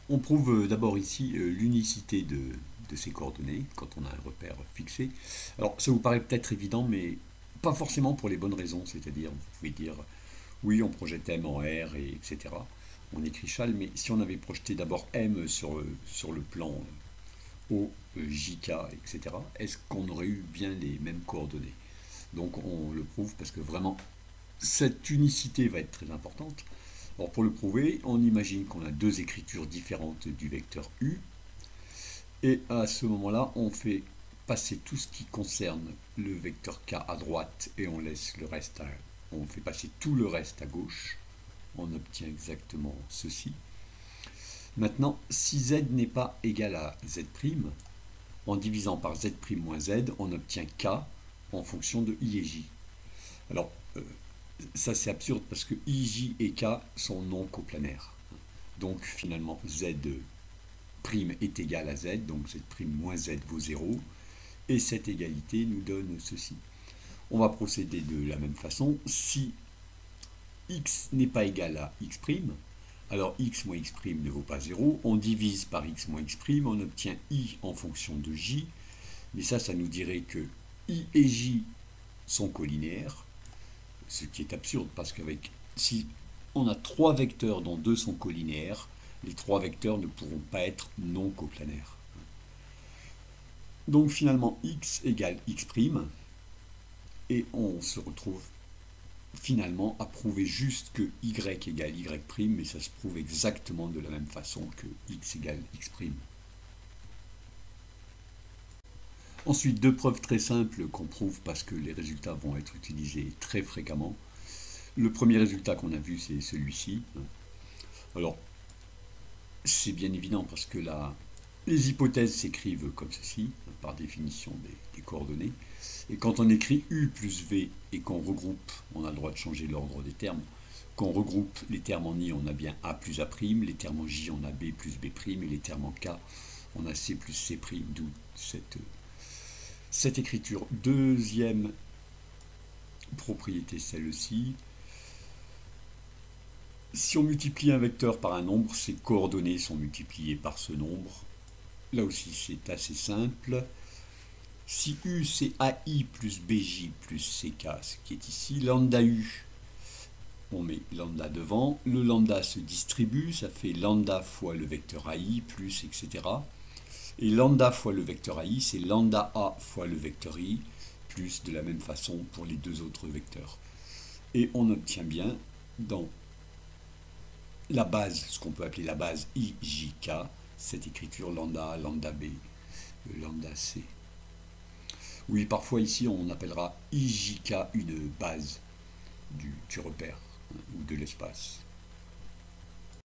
On prouve d'abord ici l'unicité de ces coordonnées quand on a un repère fixé. Alors ça vous paraît peut-être évident, mais pas forcément pour les bonnes raisons, c'est-à-dire vous pouvez dire oui on projette M en R et etc. On écrit châle, mais si on avait projeté d'abord M sur le plan O, JK, etc., est-ce qu'on aurait eu bien les mêmes coordonnées? Donc on le prouve parce que vraiment cette unicité va être très importante. Alors pour le prouver, on imagine qu'on a deux écritures différentes du vecteur U, et à ce moment-là, on fait passer tout ce qui concerne le vecteur K à droite et on laisse le reste on fait passer tout le reste à gauche. On obtient exactement ceci. Maintenant, si Z n'est pas égal à Z', en divisant par Z' moins Z, on obtient K en fonction de I et J. Alors, ça c'est absurde parce que I, J et K sont non coplanaires. Donc finalement, Z' est égal à Z, donc Z' moins Z vaut 0. Et cette égalité nous donne ceci. On va procéder de la même façon. Si X n'est pas égal à X', alors X moins X' ne vaut pas 0. On divise par X moins X', on obtient I en fonction de J. Mais ça nous dirait que I et J sont collinéaires. Ce qui est absurde parce qu'avec si on a trois vecteurs dont deux sont collinéaires, les trois vecteurs ne pourront pas être non coplanaires. Donc finalement x égale x', et on se retrouve finalement à prouver juste que y égale y', mais ça se prouve exactement de la même façon que x égale x'. Ensuite, deux preuves très simples qu'on prouve parce que les résultats vont être utilisés très fréquemment. Le premier résultat qu'on a vu, c'est celui-ci. Alors, c'est bien évident parce que les hypothèses s'écrivent comme ceci, par définition des coordonnées. Et quand on écrit U plus V et qu'on regroupe, on a le droit de changer l'ordre des termes, qu'on regroupe les termes en I, on a bien A plus A', les termes en J, on a B plus B', et les termes en K, on a C plus C', d'où cette écriture. Deuxième propriété, celle-ci. Si on multiplie un vecteur par un nombre, ses coordonnées sont multipliées par ce nombre. Là aussi, c'est assez simple. Si U, c'est AI plus BJ plus CK, ce qui est ici, lambda U, on met lambda devant. Le lambda se distribue, ça fait lambda fois le vecteur AI, plus, etc. Et lambda fois le vecteur AI, c'est lambda A fois le vecteur I, plus de la même façon pour les deux autres vecteurs. Et on obtient bien dans la base, ce qu'on peut appeler la base IJK, cette écriture lambda A, lambda B, lambda C. Oui, parfois ici on appellera IJK une base du repère ou de l'espace.